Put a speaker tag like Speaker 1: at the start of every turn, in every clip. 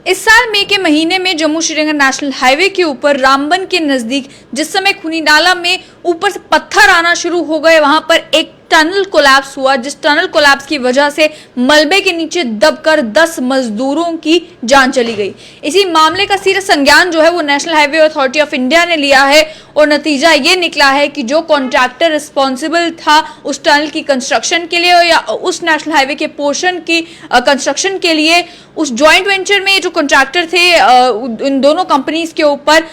Speaker 1: इस साल मई के महीने में जम्मू श्रीनगर नेशनल हाईवे के ऊपर रामबन के नजदीक जिस समय खूनी नाला में ऊपर से पत्थर आना शुरू हो गए, वहां पर एक टनल कोलैप्स हुआ, जिस टनल कोलैप्स की वजह से मलबे के नीचे दबकर 10 मजदूरों की जान चली गई। इसी मामले का सीरियस संज्ञान जो है वो national highway authority of India ने लिया है और नतीजा ये निकला है कि जो कॉन्ट्रैक्टर रिस्पॉन्सिबल था उस टनल की कंस्ट्रक्शन के लिए या उस नेशनल हाईवे के पोर्शन की कंस्ट्रक्शन के लिए, उस जॉइंट वेंचर में जो कॉन्ट्रैक्टर थे इन दोनों कंपनीज के ऊपर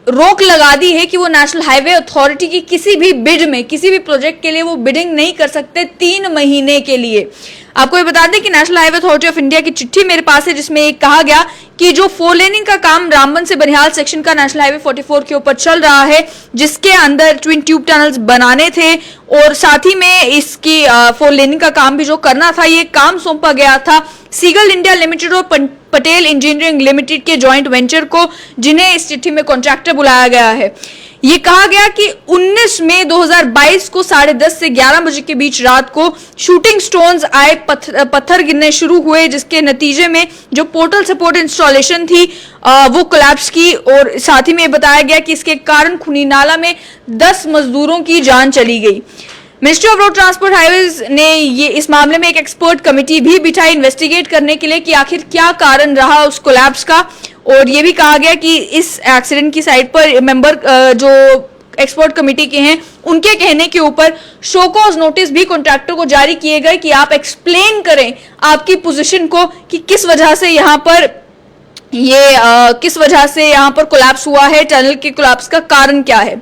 Speaker 1: रोक लगा दी है कि वो नेशनल हाईवे अथॉरिटी की किसी भी बिड में, किसी भी प्रोजेक्ट के लिए वो बिडिंग नहीं कर सकते 3 महीने के लिए। आपको ये बता दें कि national highway authority of India की चिट्ठी मेरे पास है जिसमें एक कहा गया कि जो 4 लेनिंग का काम रामबन से बनिहाल सेक्शन का नेशनल हाईवे 44 के ऊपर चल रहा है, जिसके अंदर ट्विन ट्यूब टनल्स बनाने थे और साथ ही में इसकी 4 लेनिंग का काम भी जो करना था, ये काम सौंपा गया था सीगल इंडिया लिमिटेड और पटेल इंजीनियरिंग लिमिटेड के जॉइंट वेंचर को, जिन्हें इस चिट्ठी में कॉन्ट्रैक्टर बुलाया गया है। ये कहा गया कि 19 मई 2022 को 10:30 से 11 बजे के बीच रात को शूटिंग स्टोन्स आए, पत्थर गिरने शुरू हुए, जिसके नतीजे में जो पोर्टल सपोर्ट इंस्टॉलेशन थी वो कोलैप्स की और साथ ही में बताया गया कि इसके कारण खूनी नाला में 10 मजदूरों की जान चली गई। Ministry of road transport highways ने ये इस मामले में एक एक्सपर्ट कमेटी भी बिठाई इन्वेस्टिगेट करने के लिए कि आखिर क्या कारण रहा उस कोलैप्स का, और ये भी कहा गया कि इस एक्सीडेंट की साइड पर मेंबर जो एक्सपर्ट कमेटी के हैं उनके कहने के ऊपर शो कॉज नोटिस भी कॉन्ट्रैक्टर को जारी किए गए कि आप एक्सप्लेन करें आपकी पोजीशन को कि किस वजह से यहाँ पर कोलैप्स हुआ है, टनल के कोलैप्स का कारण क्या है।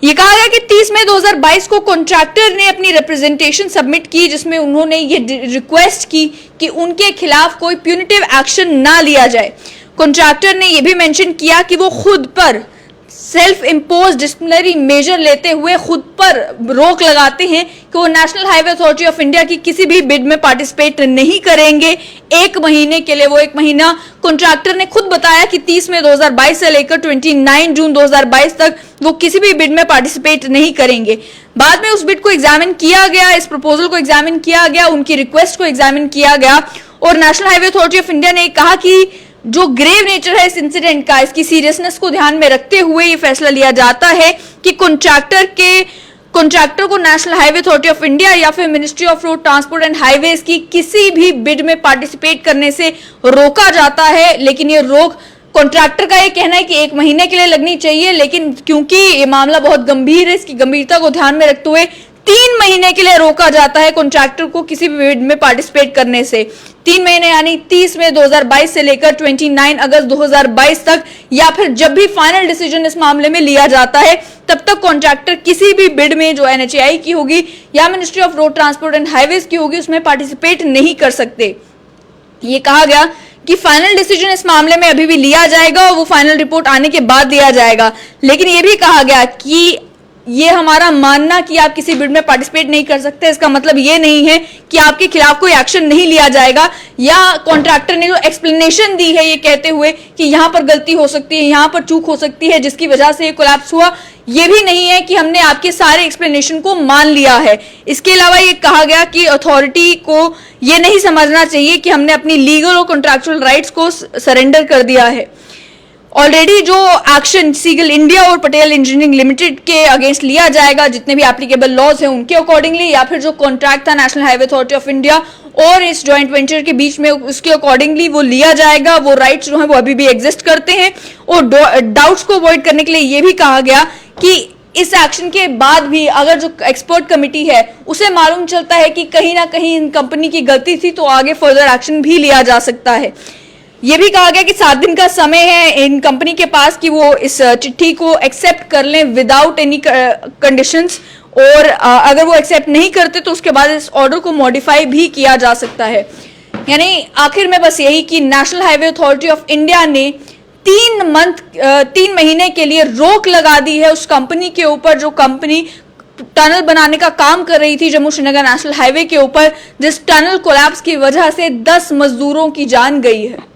Speaker 1: ये कहा गया कि 30 मई 2022 को कॉन्ट्रैक्टर ने अपनी रिप्रेजेंटेशन सबमिट की, जिसमें उन्होंने ये रिक्वेस्ट की कि उनके खिलाफ कोई प्यूनिटिव एक्शन ना लिया जाए। कॉन्ट्रैक्टर ने यह भी मेंशन किया कि वो खुद पर सेल्फ इम्पोज डिसिप्लिनरी मेजर लेते हुए खुद पर रोक लगाते हैं कि वो national highway authority of India की किसी भी बिड में पार्टिसिपेट नहीं करेंगे 1 महीने के लिए। वो 1 महीना कॉन्ट्रैक्टर ने खुद बताया कि 30 मई 2022 से लेकर 29 जून 2022 तक वो किसी भी बिड में पार्टिसिपेट नहीं करेंगे। बाद में उस बिड को एग्जामिन किया गया, इस प्रपोजल को एग्जामिन किया गया, उनकी रिक्वेस्ट को एग्जामिन किया गया और national highway authority of India ने कहा कि जो ग्रेव नेचर है इस इंसिडेंट का, इसकी सीरियसनेस को ध्यान में रखते हुए ये फैसला लिया जाता है कि कॉन्ट्रैक्टर को national highway authority of India या फिर ministry of road transport and highways की किसी भी बिड में पार्टिसिपेट करने से रोका जाता है। लेकिन ये रोक कॉन्ट्रैक्टर का ये कहना है कि 1 महीने के लिए लगनी चाहिए, लेकिन क्योंकि ये मामला बहुत गंभीर है, इसकी गंभीरता को ध्यान में रखते हुए 3 महीने के लिए रोका जाता है कॉन्ट्रैक्टर को किसी भी बिड में पार्टिसिपेट करने से। 3 महीने यानी 30 मई 2022 से लेकर 29 अगस्त 2022 तक, या फिर जब भी फाइनल डिसीजन इस मामले में लिया जाता है तब तक कॉन्ट्रैक्टर किसी भी बिड में जो NHAI की होगी या ministry of road transport and highways की होगी उसमें पार्टिसिपेट नहीं कर सकते। ये कहा गया कि फाइनल डिसीजन इस मामले में अभी भी लिया जाएगा और वो फाइनल रिपोर्ट आने के बाद दिया जाएगा। लेकिन ये भी कहा गया कि ये हमारा मानना कि आप किसी बिड में पार्टिसिपेट नहीं कर सकते, इसका मतलब ये नहीं है कि आपके खिलाफ कोई एक्शन नहीं लिया जाएगा, या कॉन्ट्रैक्टर ने जो एक्सप्लेनेशन दी है ये कहते हुए कि यहाँ पर गलती हो सकती है, यहाँ पर चूक हो सकती है जिसकी वजह से ये कोलैप्स हुआ, ये भी नहीं है कि हमने आपके सारे एक्सप्लेनेशन को मान लिया है। इसके अलावा ये कहा गया कि अथॉरिटी को ये नहीं समझना चाहिए कि हमने अपनी लीगल और कॉन्ट्रैक्चुअल राइट्स को सरेंडर कर दिया है। ऑलरेडी जो एक्शन सीगल इंडिया और पटेल इंजीनियरिंग लिमिटेड के अगेंस्ट लिया जाएगा, जितने भी एप्लीकेबल लॉज हैं उनके अकॉर्डिंगली, या फिर जो कॉन्ट्रैक्ट था national highway authority of India और इस जॉइंट वेंचर के बीच में, उसके अकॉर्डिंगली वो लिया जाएगा। वो राइट्स जो है वो अभी भी एग्जिस्ट करते हैं और डाउट्स को अवॉइड करने के लिए ये भी कहा गया कि इस एक्शन के बाद भी अगर जो एक्सपर्ट कमेटी है उसे मालूम चलता है कि कहीं ना कहीं इन कंपनी की गलती थी तो आगे फर्दर एक्शन भी लिया जा सकता है। ये भी कहा गया कि 7 दिन का समय है इन कंपनी के पास कि वो इस चिट्ठी को एक्सेप्ट कर लें विदाउट एनी कंडीशंस, और अगर वो एक्सेप्ट नहीं करते तो उसके बाद इस ऑर्डर को मॉडिफाई भी किया जा सकता है। यानी आखिर में बस यही कि national highway authority of India ने 3 महीने के लिए रोक लगा दी है उस कंपनी के ऊपर जो कंपनी टनल बनाने का काम कर रही थी जम्मू श्रीनगर नेशनल हाईवे के ऊपर, जिस टनल कोलैप्स की वजह से 10 मजदूरों की जान गई है।